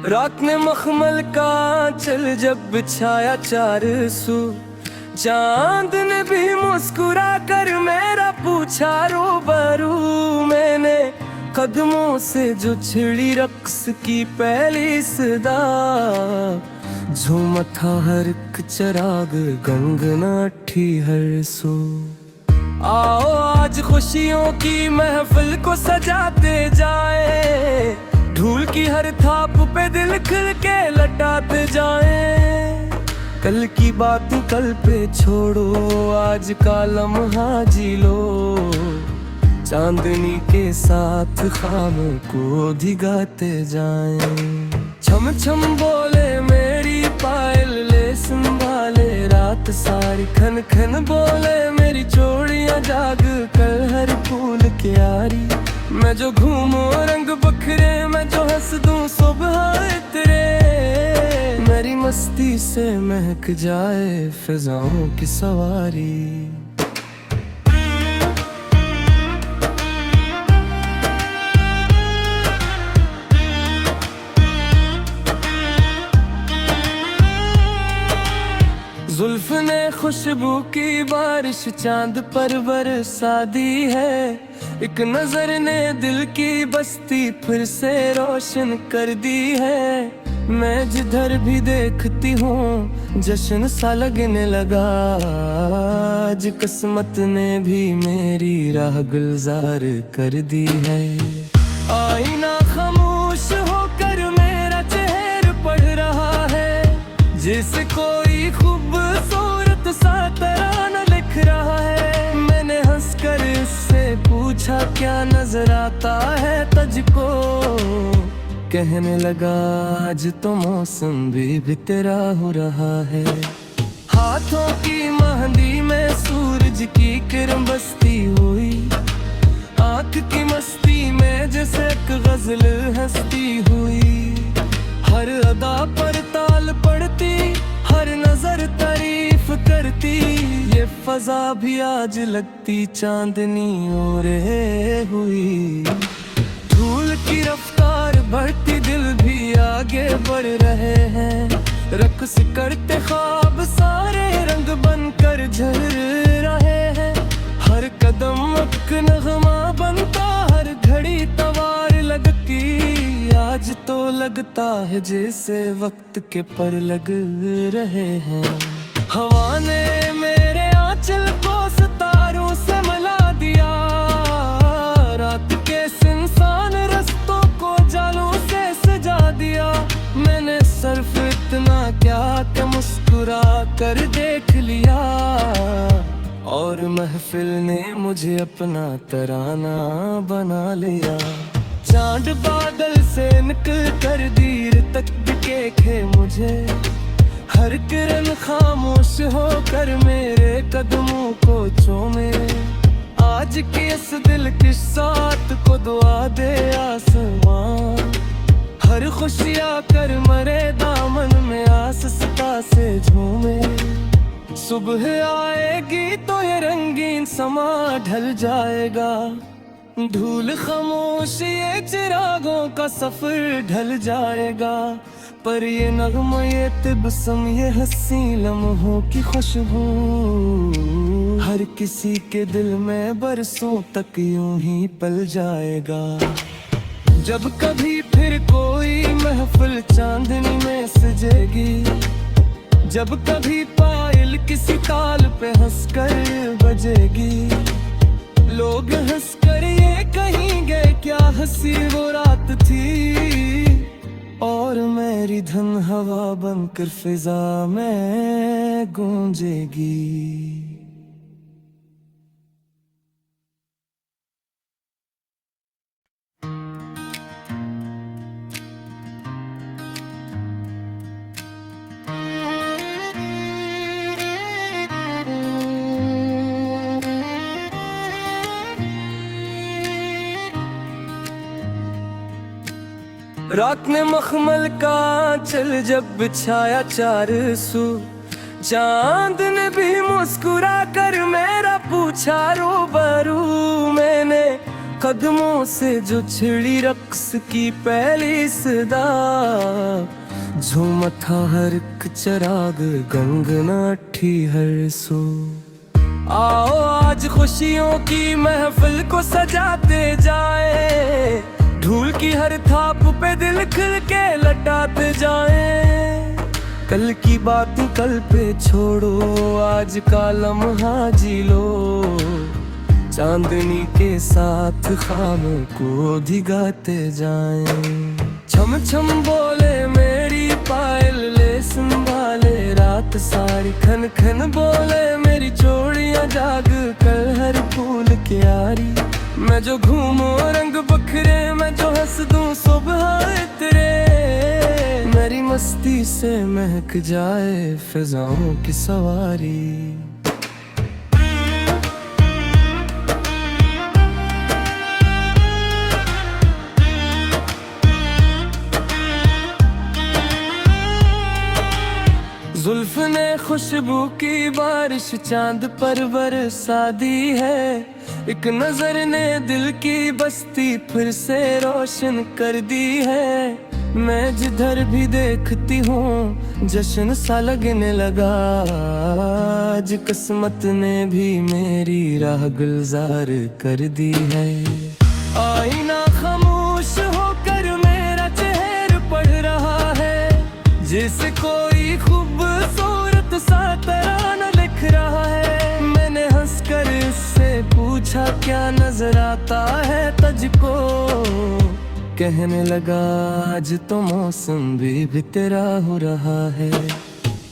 रात ने मखमल का चल जब बिछाया चार सू, चांद ने भी मुस्कुरा कर मेरा पूछा रूबरू। मैंने कदमों से जो छिड़ी रक्स की पहली सदा, झूमा था हर एक चराग गंगना ठी हर सू। आओ आज खुशियों की महफिल को सजाते जाए, धूल की हर थाप पे दिल खिल के लटाते जाएं। कल की बात कल पे छोड़ो, आज का लम्हा जी लो, चांदनी के साथ ख्वाबों को भिगाते जाएं। छम छम बोले मेरी पायल ले संभाले रात सारी, खन खन बोले मेरी चूड़ियां जाग कर हर फूल की यारी। मैं जो घूमूं रंग बखरे, मैं जो हंस दूं सुबह इतरे, मेरी मस्ती से महक जाए फिजाओं की सवारी। जुल्फ ने खुशबू की बारिश चांद पर बरसा दी है, एक नजर ने दिल की बस्ती फिर से रोशन कर दी है। मैं जिधर भी देखती हूँ जश्न सा लगने लगा, आज किस्मत ने भी मेरी राह गुलजार कर दी है। आईना खामोश होकर मेरा चेहरा पढ़ रहा है, जैसे कोई खूबसूरत सा तराना लिख रहा है। मैंने हंसकर इससे पूछा क्या नजर आता है तुझको, कहने लगा आज तो मौसम भी तेरा हो रहा है। हाथों की मेहंदी में सूरज की किरण बसती हुई, आंख की मस्ती में जैसे एक गजल हंसती हुई। हर अदा पर ताल पड़ती, हर नजर तारीफ करती, ये फजा भी आज लगती चांदनी ओरे हुई। धूल की रफ्तार बढ़ती, दिल भी आगे बढ़ रहे हैं, रक्स करते ख्वाब सारे रंग बनकर झर रहे हैं। हर कदम एक नगमा बनता, हर घड़ी तवार लगती, आज तो लगता है जैसे वक्त के पर लग रहे हैं। हवा ने मेरे आंचल को सितारों से मिला दिया, रात के सुनसान रस्तों को जालों से सजा दिया। मैंने सिर्फ इतना क्या कि मुस्कुरा कर देख लिया, और महफिल ने मुझे अपना तराना बना लिया। चांद बादल से निकल कर दीर तक दिखे मुझे, हर किरण खामोश होकर मेरे कदमों को चूमे। आज की इस दिल की साथ को दुआ दे आसमां, हर खुशियाँ कर मरे दामन में आस्था से झूमे। सुबह आएगी तो ये रंगीन समा ढल जाएगा, धूल खामोश ये चिरागों का सफर ढल जाएगा। पर ये नगमा ये तिबसम ये हंसी लम्हों की खुशबू, हर किसी के दिल में बरसों तक यूं ही पल जाएगा। जब कभी फिर कोई महफिल चांदनी में सजेगी, जब कभी पायल किसी ताल पे हंसकर बजेगी, लोग हंसकर ये कहेंगे क्या हंसी वो रात थी, और मेरी धन हवा बनकर फिजा में गूंजेगी। रात ने मखमल का चल जब बिछाया चार सू, चांद ने भी मुस्कुरा कर मेरा पूछा रूबरू। मैंने कदमों से जो छिड़ी रक्स की पहली सदा, झूमा था हर एक चराग गंगना ठी हर सो। आओ आज खुशियों की महफिल को सजाते जाए, ढूल की हर थाप पे दिल खिल के लटाते जाए। कल की बात कल पे छोड़ो, आज का लम्हा जी लो, चांदनी के साथ ख्वाब को भिगाते जाएं। छम छम बोले मेरी पायल ले संभाले रात सारी, खन खन बोले मेरी चूड़ियां जाग कर हर फूल की यारी। मैं जो घूमूं रंग बखरे, मैं जो हंस दूं सुबह इतरे, मेरी मस्ती से महक जाए फिजाओं की सवारी। जुल्फ ने खुशबू की बारिश चांद पर बरसा दी है, एक नजर ने दिल की बस्ती फिर से रोशन कर दी है। मैं जिधर भी देखती हूँ जश्न सा लगने लगा, आज किस्मत ने भी मेरी राह गुलजार कर दी है। आईना खामोश होकर मेरा चेहरा पढ़ रहा है, जिसे कोई खूबसूरत सा तराना लिख रहा है। मैंने हंसकर उससे पूछा क्या नजर आता है तुझको, कहने लगा आज तो मौसम भी तेरा हो रहा है।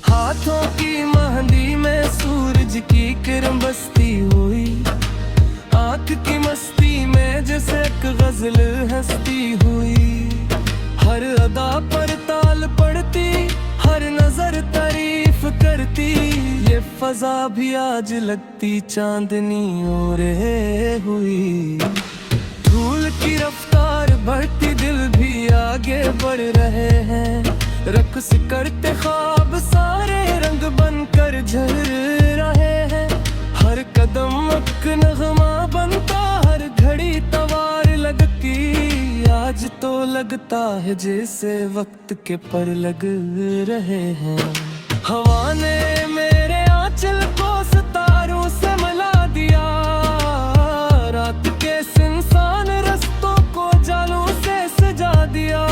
हाथों की मेहंदी में सूरज की किरण बसती हुई, आंख की मस्ती में जैसे एक गजल हंसती हुई। हर अदा पर ताल पड़ती, हर नजर तारीफ करती, ये फजा भी आज लगती चांदनी ओरे हुई। धूल की रफ्तार बढ़ती, दिल भी आगे बढ़ रहे हैं, रक्स करते ख्वाब सारे रंग बनकर झर रहे हैं। हर कदम एक नगमा बनता, हर घड़ी तवार लगती, आज तो लगता है जैसे वक्त के पर लग रहे हैं। हवा ने मेरे आंचल को सितारों से मिला दिया, रात के सुनसान रस्तों को जालों से सजा दिया।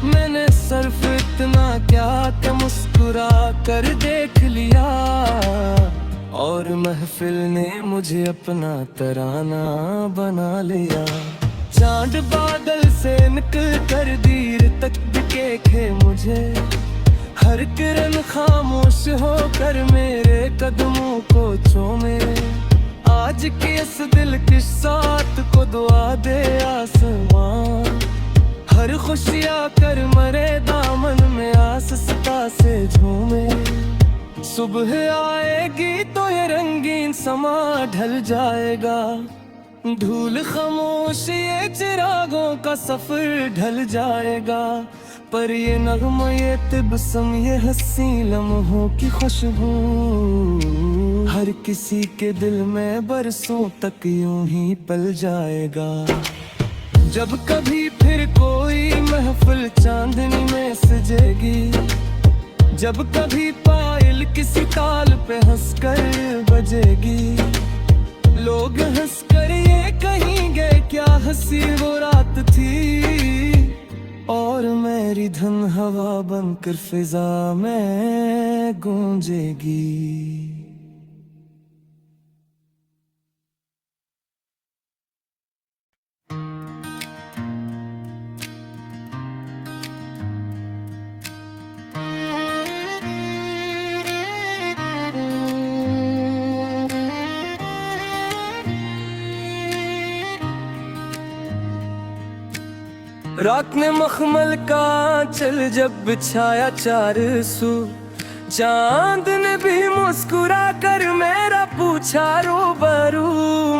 मैंने सिर्फ इतना क्या कि मुस्कुरा कर देख लिया, और महफिल ने मुझे अपना तराना बना लिया। चांद बादल से निकल कर दीर तक दिखे मुझे, हर किरण खामोश होकर मेरे कदमों को चूमे। आज के इस दिल की साथ को दुआ दे आसमां, हर खुशियाँ कर मरे दामन में आस्था से झूमे। सुबह आएगी तो ये रंगीन समा ढल जाएगा, धूल खामोश ये चिरागों का सफर ढल जाएगा। पर ये नगमा ये तिबसम ये हंसी लम्हों की खुशबू, हर किसी के दिल में बरसों तक यूं ही पल जाएगा। जब कभी फिर कोई महफिल चांदनी में सजेगी, जब कभी पायल किसी ताल पे हंसकर बजेगी, लोग हंसकर ये कहेंगे क्या हंसी वो रात थी, और मेरी धन हवा बनकर फिजा में गूंजेगी। रात ने मखमल का आंचल जब बिछाया चार सू, चांद ने भी मुस्कुरा कर मेरा पूछा रूबरू।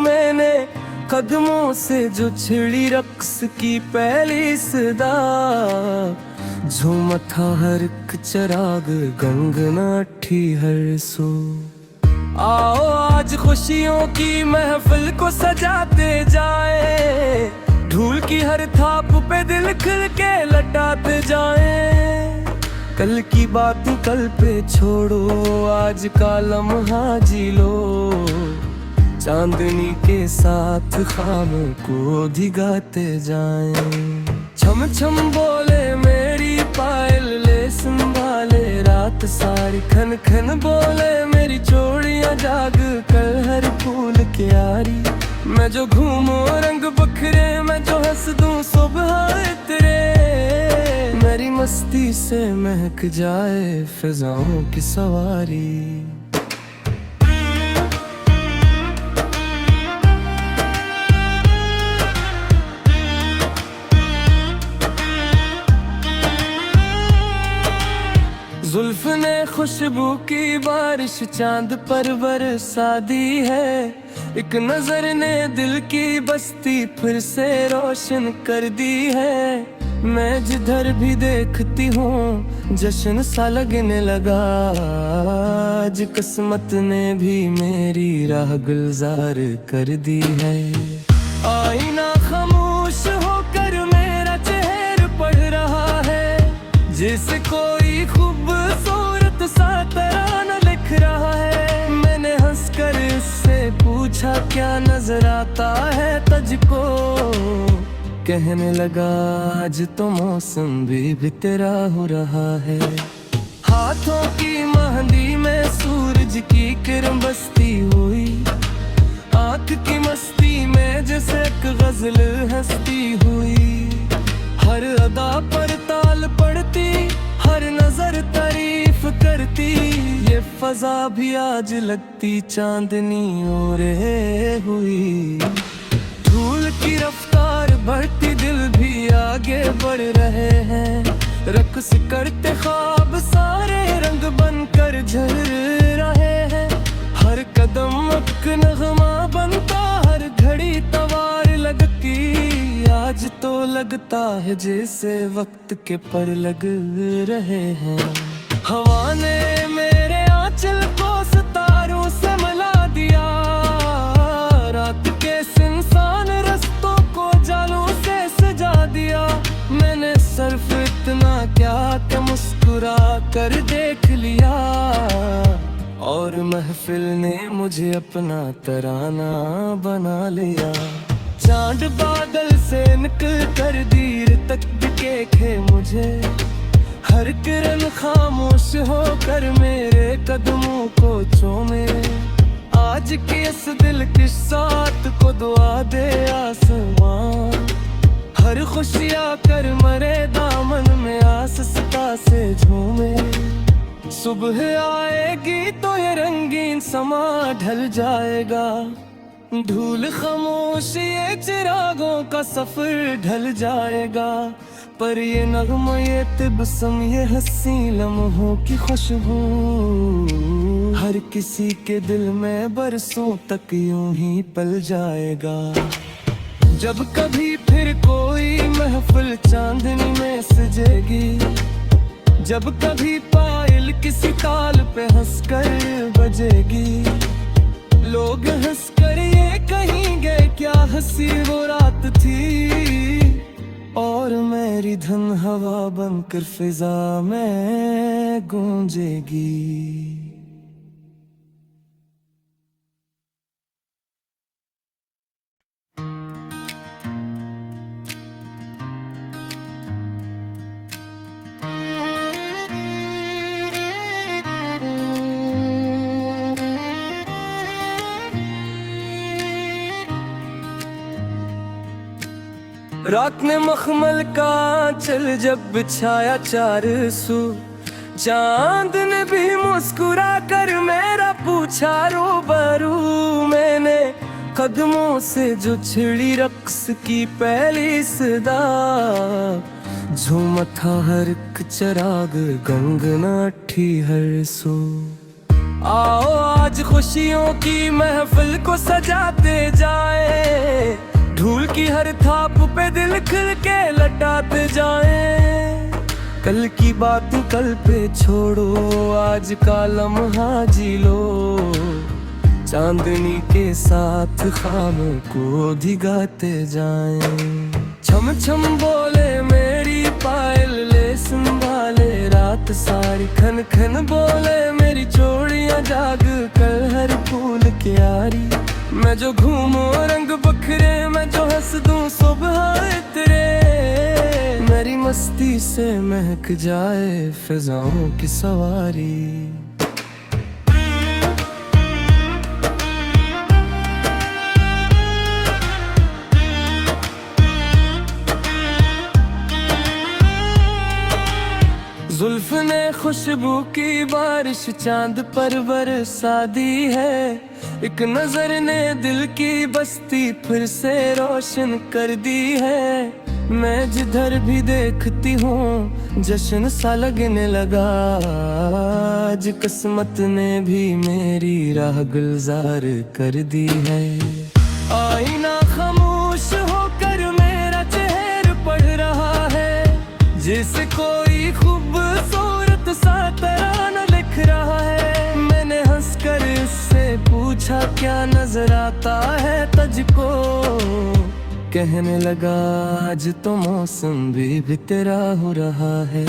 मैंने कदमों से जो छिड़ी रक्स की पहली सदा, झूमा था हर एक चराग गंगना ठी हर सो। आओ आज खुशियों की महफिल को सजाते जाए, धूल की हर थाप पे दिल खिल के लटाते जाए। कल की बात कल पे छोड़ो, आज का लम्हा जी लो, चांदनी के साथ ख्वाब को धिगाते जाएं। छम छम बोले मेरी पायल ले संभाले रात सारी, खन खन बोले मेरी चूड़ियां जाग कर हर फूल की यारी। मैं जो घूमूं रंग बखरे, मैं जो हंस दूं सुबह इतरे, मेरी मस्ती से महक जाए फिजाओं की सवारी। जुल्फ ने खुशबू की बारिश चांद पर बरसा दी है, एक नजर ने दिल की बस्ती फिर से रोशन कर दी है। मैं जिधर भी देखती हूँ जश्न सा लगने लगा, आज किस्मत ने भी मेरी राह गुलजार कर दी है। आईना खामोश होकर मेरा चेहरा पढ़ रहा है, जिसे कोई खूबसूरत सा तराना लिख रहा है। मैंने हंसकर इससे पूछा क्या नजर आता है तुझको, कहने लगा आज तो मौसम भी तेरा हो रहा है। हाथों की मेहंदी में सूरज की किरण बसती हुई, आंख की मस्ती में जैसे एक गजल हंसती हुई। हर अदा पर ताल पड़ती, हर नजर तारीफ करती, ये फजा भी आज लगती चांदनी ओरे हुई। धूल की रफ्तार बढ़ती, दिल भी आगे बढ़ रहे हैं, रक्स करते ख्वाब सारे रंग बनकर झर रहे हैं। हर कदम एक नगमा बनता, हर घड़ी तवार लगती, आज तो लगता है जैसे वक्त के पर लग रहे हैं। हवा ने मेरे आंचल को सितारों से मिला दिया, रात के सुनसान रस्तों को जालों से सजा दिया। मैंने सिर्फ इतना क्या कि मुस्कुरा कर देख लिया, और महफिल ने मुझे अपना तराना बना लिया। चांद बादल से निकल कर दीर तक दिखे मुझे, हर किरण खामोश होकर मेरे कदमों को चूमे। आज के इस दिल की साथ को दुआ दे आसमां, हर खुशियाँ कर मरे दामन में आस्था से झूमे। सुबह आएगी तो ये रंगीन समा ढल जाएगा, धूल खामोश ये चिरागों का सफर ढल जाएगा। पर ये नगमा ये तिबसम ये हंसी लम्हों की खुशबू, हर किसी के दिल में बरसों तक यूं ही पल जाएगा। जब कभी फिर कोई महफिल चांदनी में सजेगी, जब कभी पायल किसी ताल पे हंसकर बजेगी, लोग हंसकर ये कहेंगे क्या हंसी वो रात थी, और मेरी धन हवा बनकर फिजा में गूंजेगी। रात ने मखमल का चल जब बिछाया चार सू, चांद ने भी मुस्कुरा कर मेरा पूछा रूबरू। मैंने कदमों से जो छिड़ी रक्स की पहली सदा, झूमा था हर एक चिराग गंगना ठी हर सू। आओ आज खुशियों की महफिल को सजाते जाए, धूल की हर थाप पे दिल खिल के लटाते जाएं। कल की बात कल पे छोड़ो, आज का लम्हा जी लो, चांदनी के साथ खामों को भिगाते जाएं। छम छम बोले मेरी पायल ले संभाले रात सारी, खन खन बोले मेरी चूड़ियां जाग कर हर फूल की यारी। मैं जो घूमूं रंग बखरे, मैं जो हंस दूं सुबह इतरे, मेरी मस्ती से महक जाए फिजाओं की सवारी। जुल्फ ने खुशबू की बारिश चांद पर बरसा दी है, एक नजर ने दिल की बस्ती फिर से रोशन कर दी है। मैं जिधर भी देखती हूँ जश्न सा लगने लगा, आज किस्मत ने भी मेरी राह गुलजार कर दी है। आईना खामोश होकर मेरा चेहरा पढ़ रहा है, जिसे कोई खूबसूरत सा तराना लिख रहा है। मैंने हंसकर उससे पूछा क्या नजर आता है तुझको, कहने लगा आज तो मौसम भी तेरा हो रहा है।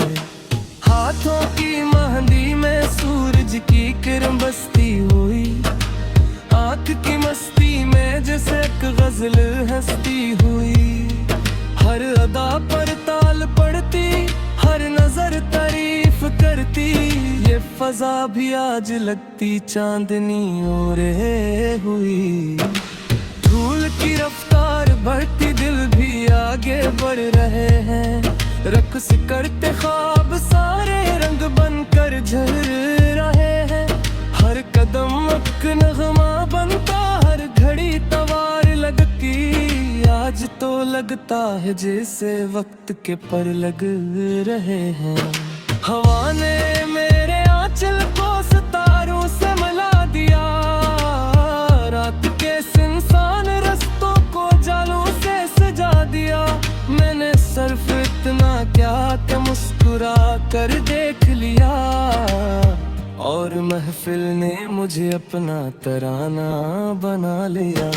हाथों की मेहंदी में सूरज की किरण बसती हुई, आंख की मस्ती में जैसे एक गजल हंसती हुई। हर अदा पर ताल पड़ती, हर नजर तारीफ करती, ये फजा भी आज लगती चांदनी ओरे हुई। धूल की रफ्तार बढ़ती, दिल भी आगे बढ़ रहे हैं, रक्स करते ख्वाब सारे रंग बनकर झर रहे हैं। हर कदम एक नगमा बनता, हर घड़ी तवार लगती, आज तो लगता है जैसे वक्त के पर लग रहे हैं। हवा ने मेरे आंचल को सितारों से मिला दिया, रात के सुनसान रस्तों को जालों से सजा दिया। मैंने सिर्फ इतना क्या कि मुस्कुरा कर देख लिया, और महफिल ने मुझे अपना तराना बना लिया।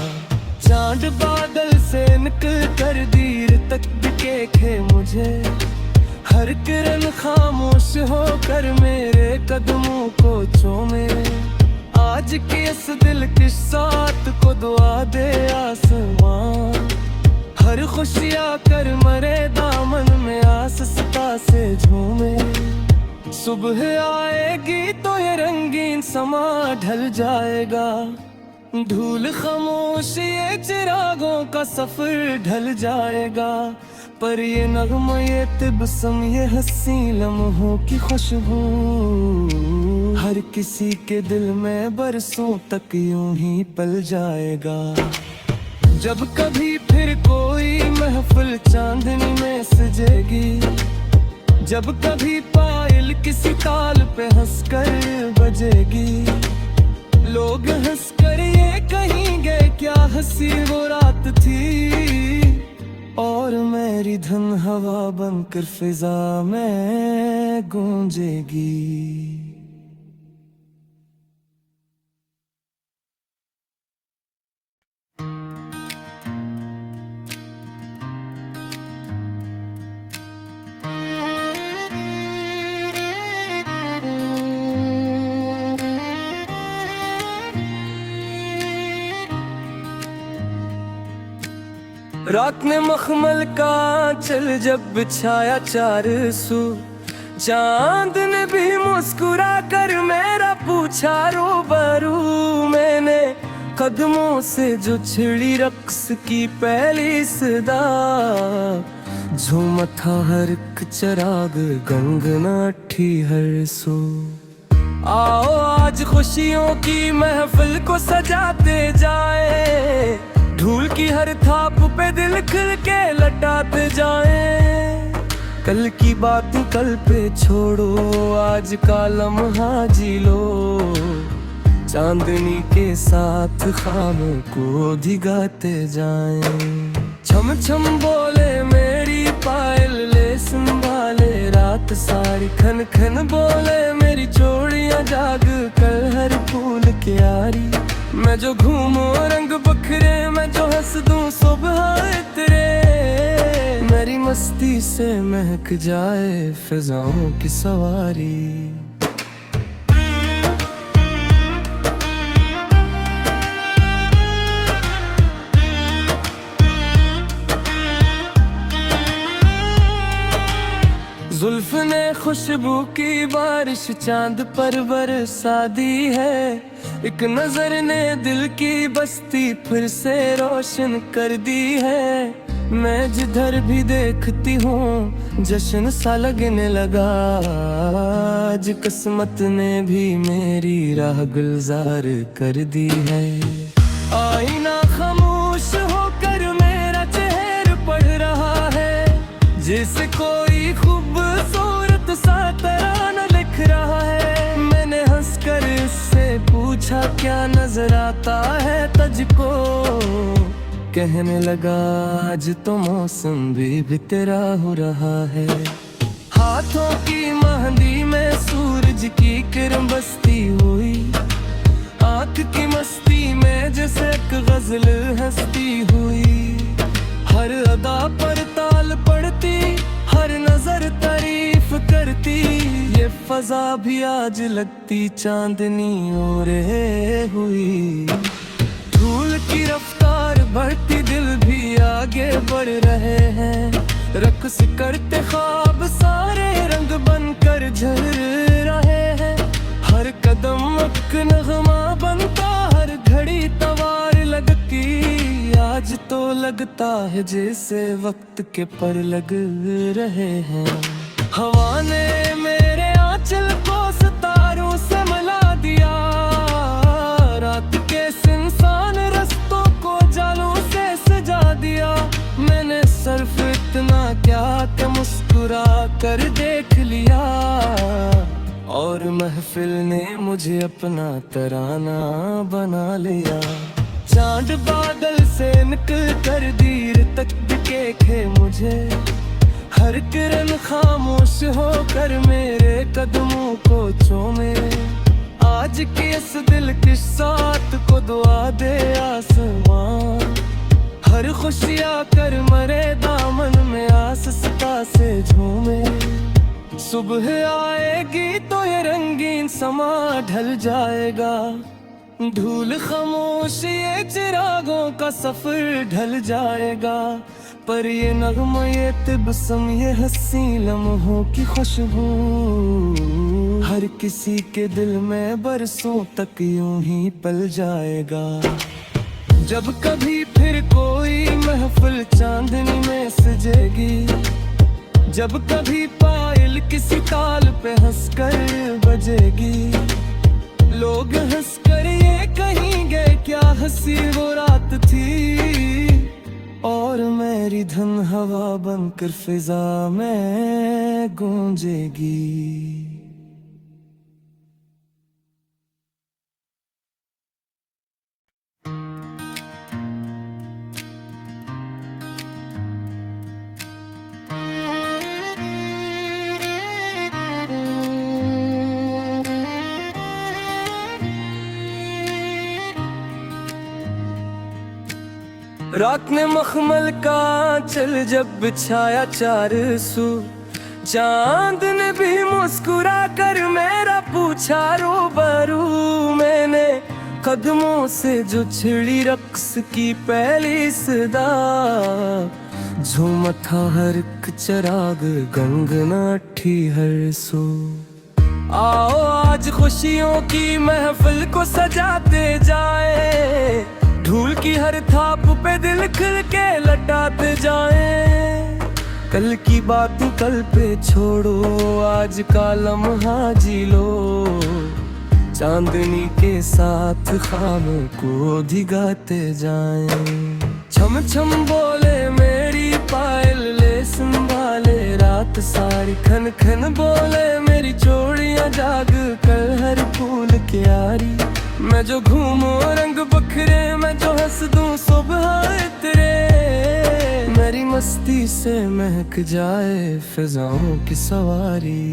चांद बादल से निकल कर दीर तक दिखे मुझे, हर किरण खामोश होकर मेरे कदमों को चूमे। आज की इस दिल की साथ को दुआ दे आसमां, हर खुशियाँ कर मरे दामन में आस्था से झूमे। सुबह आएगी तो ये रंगीन समा ढल जाएगा, धूल खामोश ये चिरागों का सफर ढल जाएगा। पर ये नगमा ये तिबसम ये हंसी लम्हों की खुशबू, हर किसी के दिल में बरसों तक यूं ही पल जाएगा। जब कभी फिर कोई महफिल चांदनी में सजेगी, जब कभी पायल किसी ताल पे हंसकर बजेगी, लोग हंसकर ये कहेंगे क्या हंसी वो रात थी, और मेरी धन हवा बनकर फिजा में गूंजेगी। रात ने मखमल का चल जब बिछाया चार सू, चांद ने भी मुस्कुरा कर मेरा पूछा रूबरू। मैंने कदमों से जो छिड़ी रक्स की पहली सदा, झूमा था हर एक चिराग गंगनाठी हर सू। आओ आज खुशियों की महफिल को सजाते जाए, धूल की हर थाप पे दिल खिल के लटाते जाएं। कल की बात कल पे छोड़ो, आज का लम्हा जी लो, चांदनी के साथ खामों को भिगाते जाएं। छम छम बोले मेरी पायल ले संभाले रात सारी, खन खन बोले मेरी चूड़ियां जाग कर हर फूल की यारी। मैं जो घूमूं रंग बखरे, मैं जो हंस दूं सुबह इतरे, मेरी मस्ती से महक जाए फिजाओं की सवारी। जुल्फ ने खुशबू की बारिश चांद पर बरसा दी है, एक नजर ने दिल की बस्ती फिर से रोशन कर दी है। मैं जिधर भी देखती हूँ जश्न सा लगने लगा, आज किस्मत ने भी मेरी राह गुलजार कर दी है। आईना खामोश होकर मेरा चेहरा पढ़ रहा है, जिसे कोई खूबसूरत सा तराना लिख रहा है। मैंने हंसकर उससे पूछा क्या नजर आता है तुझको, कहने लगा आज तो मौसम भी तेरा हो रहा है। हाथों की मेहंदी में सूरज की किरण बसती हुई, आंख की मस्ती में जैसे एक गजल हंसती हुई। हर अदा पर ताल पड़ती, हर नजर तारीफ करती, ये फजा भी आज लगती चांदनी ओरे हुई। धूल की रफ्तार बढ़ती, दिल भी आगे बढ़ रहे हैं, रक्स करते ख्वाब सारे रंग बनकर झर रहे हैं। हर कदम एक नगमा बनता, हर घड़ी तवार लगती, आज तो लगता है जैसे वक्त के पर लग रहे हैं। हवा ने मेरे आंचल को सितारों से मिला दिया, रात के सुनसान रास्तों को जालों से सजा दिया। मैंने सिर्फ इतना क्या कि मुस्कुरा कर देख लिया, और महफिल ने मुझे अपना तराना बना लिया। चांद बादल से निकल कर दीर तक दिखे मुझे, हर किरण खामोश होकर मेरे कदमों को चूमे। आज की इस दिल की साथ को दुआ दे आसमां, हर खुशियाँ कर मरे दामन में आस्था से झूमे। सुबह आएगी तो ये रंगीन समा ढल जाएगा, धूल खामोश ये चिरागों का सफर ढल जाएगा। पर ये नगमा ये तिबसम ये हंसी लम्हों की खुशबू, हर किसी के दिल में बरसों तक यूं ही पल जाएगा। जब कभी फिर कोई महफिल चांदनी में सजेगी, जब कभी पायल किसी ताल पे हंसकर बजेगी, लोग हंसकर ये कहेंगे क्या हंसी वो रात थी, और मेरी धन हवा बनकर फिजा में गूंजेगी। रात ने मखमल का चल जब बिछाया चार सू, चांद ने भी मुस्कुरा कर मेरा पूछा रूबरू। मैंने कदमों से जो छिड़ी रक्स की पहली सदा, झूमा था हर एक चिराग गंगना ठी हर सू। आओ आज खुशियों की महफिल को सजाते जाए, धूल की हर थाप पे दिल खिल के लटाते जाएं। कल की बात कल पे छोड़ो, आज का लम्हा जी लो, चांदनी के साथ ख्वाबों को धिगाते जाएं। छम छम बोले मेरी पायल ले संभाले रात सारी, खन खन बोले मेरी चूड़ियां जाग कल हर फूल की यारी। मैं जो घूमूं रंग बखरे, मैं जो हंस दूं सुबह इतरे, मेरी मस्ती से महक जाए फिजाओं की सवारी।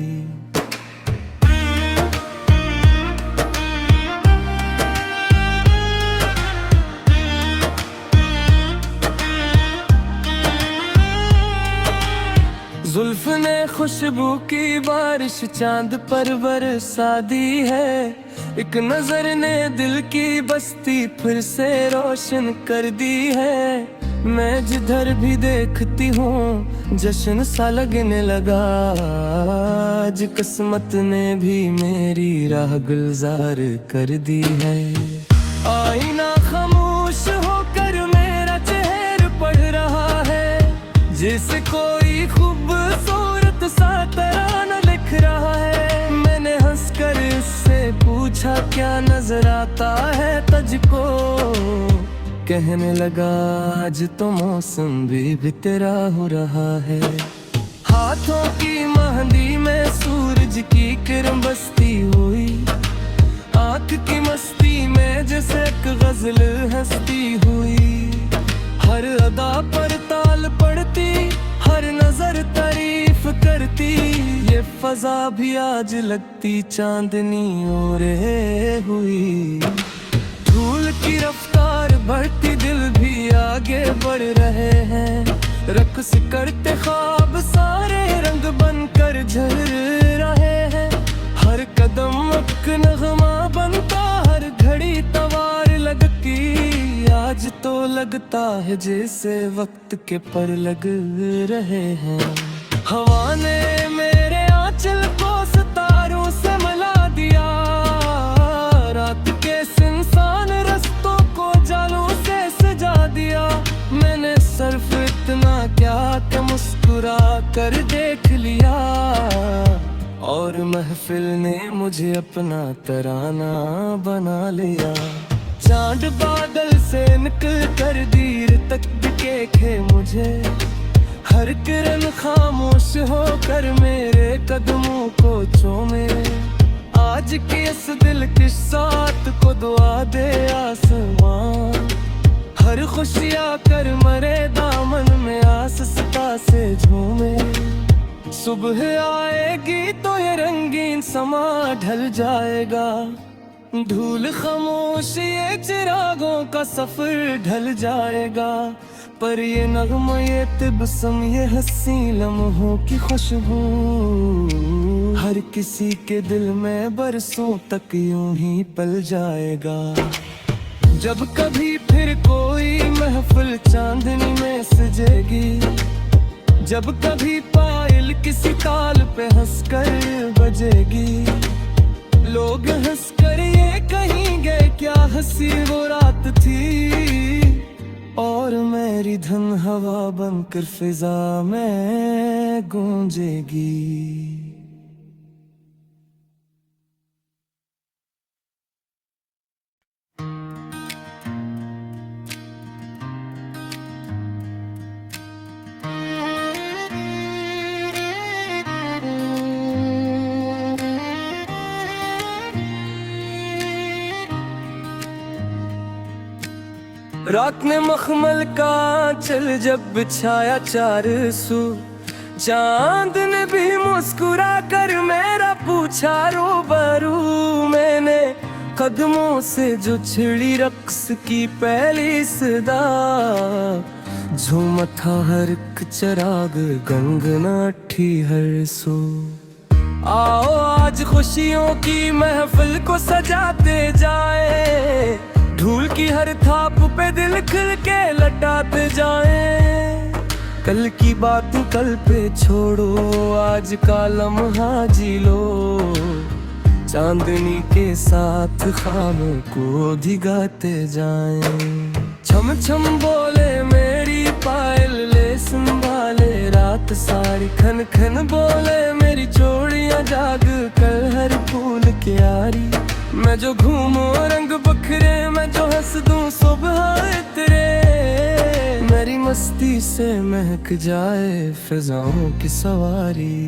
जुल्फ ने खुशबू की बारिश चांद पर बरसा दी है। एक नजर ने दिल की बस्ती फिर से रोशन कर दी है। मैं जिधर भी देखती हूँ जश्न सा लगने लगा। आज किस्मत ने भी मेरी राह गुलजार कर दी है। आईना खामोश होकर मेरा चेहरा पढ़ रहा है, जैसे कोई खूबसूरत सा तराना लिख रहा है। मैंने हंसकर इससे पूछा क्या नजर आता है तुझको, कहने लगा आज तो मौसम भी तेरा हो रहा है। हाथों की मेहंदी में सूरज की किरण बसती हुई, आँख की मस्ती में जैसे एक गजल हंसती हुई। हर अदा पर ताल पड़ती, हर नजर तारीफ करती। ये फजा भी आज लगती चांदनी ओरे हुई। धूल की रफ्तार बढ़ती, दिल भी आगे बढ़ रहे हैं। रक्स करते ख्वाब सारे रंग बनकर झर रहे हैं। हर कदम एक नगमा बनता, हर घड़ी तवार लगती। आज तो लगता है जैसे वक्त के पर लग रहे हैं। हवा ने मेरे आंचल को सितारों से मिला दिया। रात के सुनसान रस्तों को जालों से सजा दिया। मैंने सिर्फ इतना क्या कि मुस्कुरा कर देख लिया, और महफिल ने मुझे अपना तराना बना लिया। चांद बादल से निकल कर दीर तक दिखे मुझे। हर किरण खामोश होकर मेरे कदमों को चूमे। आज के इस दिल की साथ को दुआ दे आसमां। हर खुशियाँ कर मरे दामन में आस्था से झूमे। सुबह आएगी तो ये रंगीन समा ढल जाएगा। धूल खामोश ये चिरागों का सफर ढल जाएगा। पर ये नगमा ये तिबसम ये हंसी लम्हों की खुशबू हर किसी के दिल में बरसों तक यूं ही पल जाएगा। जब कभी फिर कोई महफिल चांदनी में सजेगी, जब कभी पायल किसी ताल पे हंसकर बजेगी। लोग हंसकर ये कहेंगे क्या हंसी वो रात थी, और मेरी धन हवा बनकर फिजा में गूंजेगी। रात ने मखमल का चल जब बिछाया चार सू, चांद ने भी मुस्कुरा कर मेरा पूछा रूबरू। मैंने कदमों से जो छिड़ी रक्स की पहली सदा, झूमा था हर एक चिराग गंगना ठी हर सू। आओ आज खुशियों की महफिल को सजाते जाए, धूल की हर थाप पे दिल खिल के लटाते जाएं। कल की बात कल पे छोड़ो, आज का लम्हा जी लो। चांदनी के साथ ख्वाबों को भिगाते जाएं। छम छम बोले मेरी पायल ले संभाले रात सारी। खन खन बोले मेरी चूड़ियां जाग कर हर फूल की यारी। मैं जो घूमूं रंग बखरे, मैं जो हंस दूं सुबह इतरे। मेरी मस्ती से महक जाए फिजाओं की सवारी।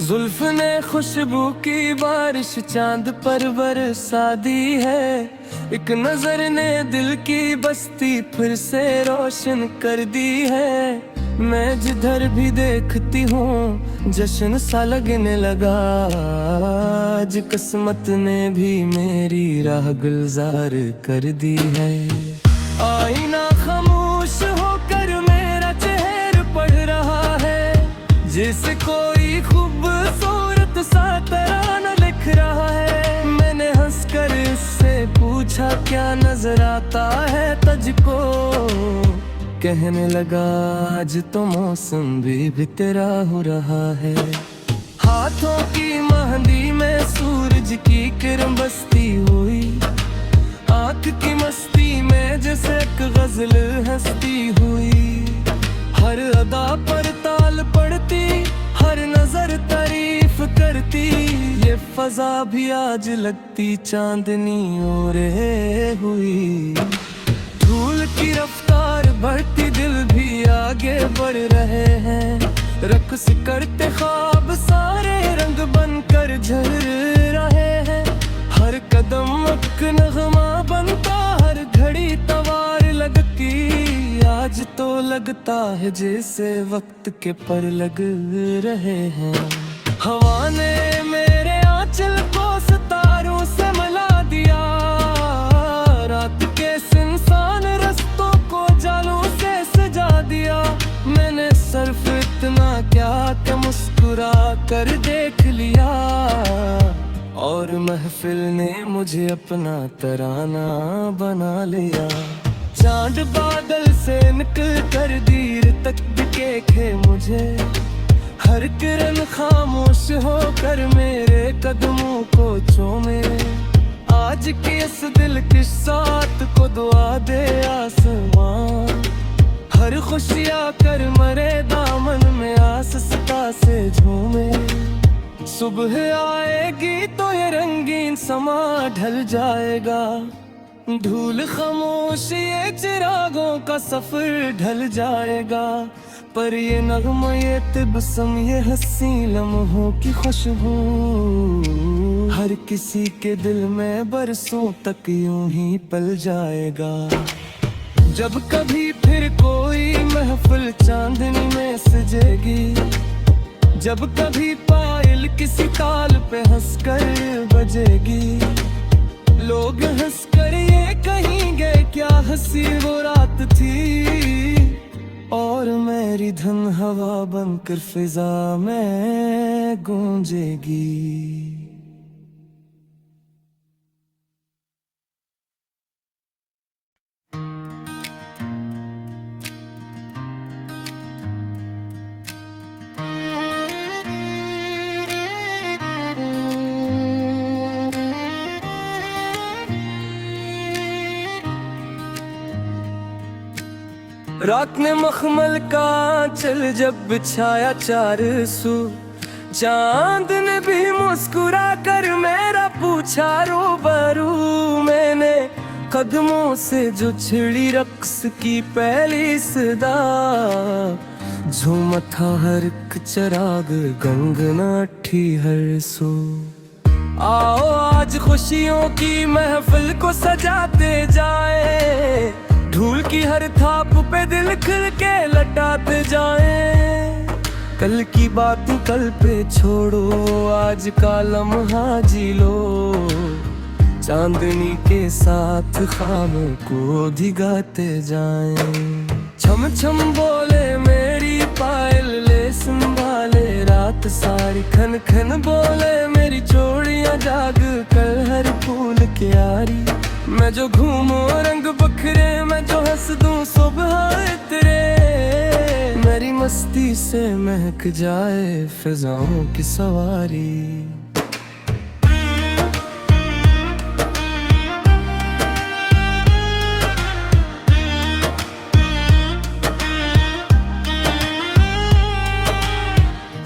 जुल्फ ने खुशबू की बारिश चांद पर बरसा दी है। एक नजर ने दिल की बस्ती फिर से रोशन कर दी है। मैं जिधर भी देखती हूँ जश्न सा लगने लगा। आज किस्मत ने भी मेरी राह गुलजार कर दी है। आईना खामोश होकर मेरा चेहरा पढ़ रहा है, जिसे कोई खूबसूरत सा तराना लिख रहा है। मैंने हंसकर उससे पूछा क्या नजर आता है तुझको, कहने लगा आज तो मौसम भी तेरा हो रहा है। हाथों की मेहंदी में सूरज की किरण बसती हुई, आँख की मस्ती में जैसे एक गजल हंसती हुई। हर अदा पर ताल पड़ती, हर नजर तारीफ करती। ये फजा भी आज लगती चांदनी ओरे हुई। धूल की रफ्तार बढ़ती, दिल भी आगे बढ़ रहे हैं। रक्स करते ख्वाब सारे रंग बनकर झर रहे हैं। हर कदम एक नगमा बनता, हर घड़ी तवार लगती। आज तो लगता है जैसे वक्त के पर लग रहे हैं। हवा ने मेरे आंचल को सितारों से मिला दिया। रात के सुनसान रस्तों को जालों से सजा दिया। मैंने सिर्फ इतना क्या कि मुस्कुरा कर देख लिया, और महफिल ने मुझे अपना तराना बना लिया। चांद बादल से निकल कर दीर तक दिखे मुझे। हर किरण खामोश होकर मेरे कदमों को चूमे। आज के इस दिल की साथ को दुआ दे आसमां। हर खुशियाँ कर मरे दामन में आस्था से झूमे। सुबह आएगी तो ये रंगीन समा ढल जाएगा। धूल खामोश ये चिरागों का सफर ढल जाएगा। पर ये नगमा ये तिबसम ये हंसी लम्हों की खुशबू हर किसी के दिल में बरसों तक यूं ही पल जाएगा। जब कभी फिर कोई महफिल चांदनी में सजेगी, जब कभी पायल किसी ताल पे हंसकर बजेगी। लोग हंसकर ये कहेंगे क्या हंसी वो रात थी, और मेरी धन हवा बनकर फिजा में गूंजेगी। रात ने मखमल का चल जब बिछाया चार सू, चांद ने भी मुस्कुरा कर मेरा पूछा रूबरू। मैंने कदमों से जो छिड़ी रक्स की पहली सदा, झूमा था हर एक चिराग गंगनाठी हर सू। आओ आज खुशियों की महफिल को सजाते जाए, धूल की हर थाप पे दिल खिल के लटाते जाएं। कल की बात कल पे छोड़ो, आज का लम्हा जी लो। चांदनी के साथ खाम को धिगाते जाएं। छम छम बोले मेरी पायल ले संभाले रात सारी। खन खन बोले मेरी चूड़ियां जाग कर हर फूल की यारी। मैं जो घूमूं रंग बखरे, मैं जो हंस दूं सुबह तेरे। मेरी मस्ती से महक जाए फिजाओं की सवारी।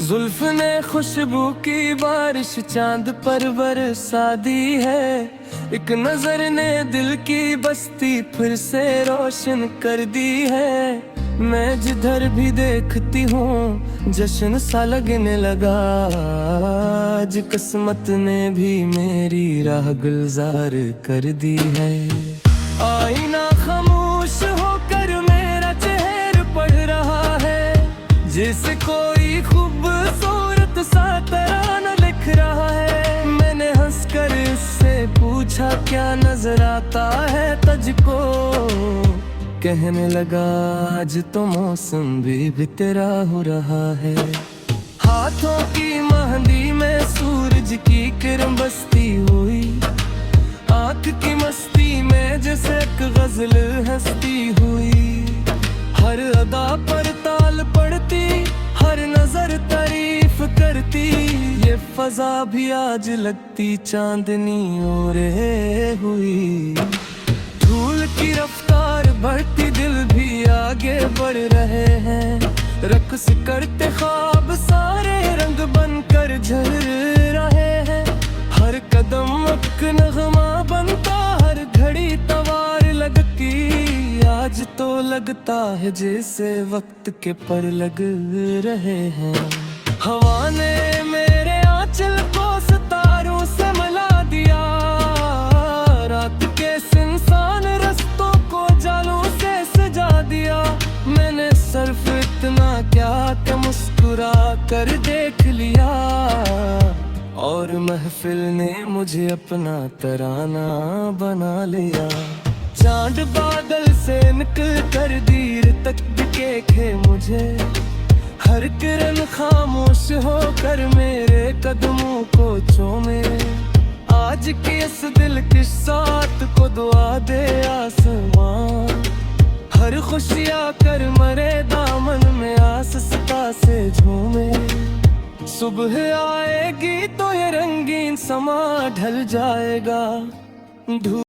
जुल्फ ने खुशबू की बारिश चांद पर बरसा दी है। एक नजर ने दिल की बस्ती फिर से रोशन कर दी है। मैं जिधर भी देखती हूँ जश्न सा लगने लगा। आज किस्मत ने भी मेरी राह गुलजार कर दी है। आईना खामोश होकर मेरा चेहरा पढ़ रहा है, जैसे कोई खूबसूरत सा तराना लिख रहा है। मैंने हंसकर उससे पूछा क्या नजर आता है तुझको, कहने लगा आज तो मौसम भी तेरा हो रहा है। हाथों की मेहंदी में सूरज की किरण बसती हुई, आँख की मस्ती में जैसे एक गजल हंसती हुई। हर अदा पर ताल पड़ती, हर नजर तारीफ करती, ये फजा भी आज लगती चांदनी ओरे हुई। धूल की रफ्तार बढ़ती, दिल भी आगे बढ़ रहे हैं। रक्स करते ख्वाब सारे रंग बनकर झर रहे हैं। हर कदम एक नगमा बनता, हर घड़ी तवार लगती। आज तो लगता है जैसे वक्त के पर लग रहे हैं। हवा ने मेरे आंचल को सितारों से मिला दिया, रात के सुनसान रस्तों को जालों से सजा दिया। मैंने सिर्फ इतना क्या कि मुस्कुरा कर देख लिया, और महफिल ने मुझे अपना तराना बना लिया। चांद बादल से निकल कर दीर तक दिखे मुझे, हर किरण खामोश होकर मेरे कदमों को चूमे। आज के इस दिल की साथ को दुआ दे आसमां, हर खुशियाँ कर मरे दामन में आस्था से झूमे। सुबह आएगी तो ये रंगीन समा ढल जाएगा।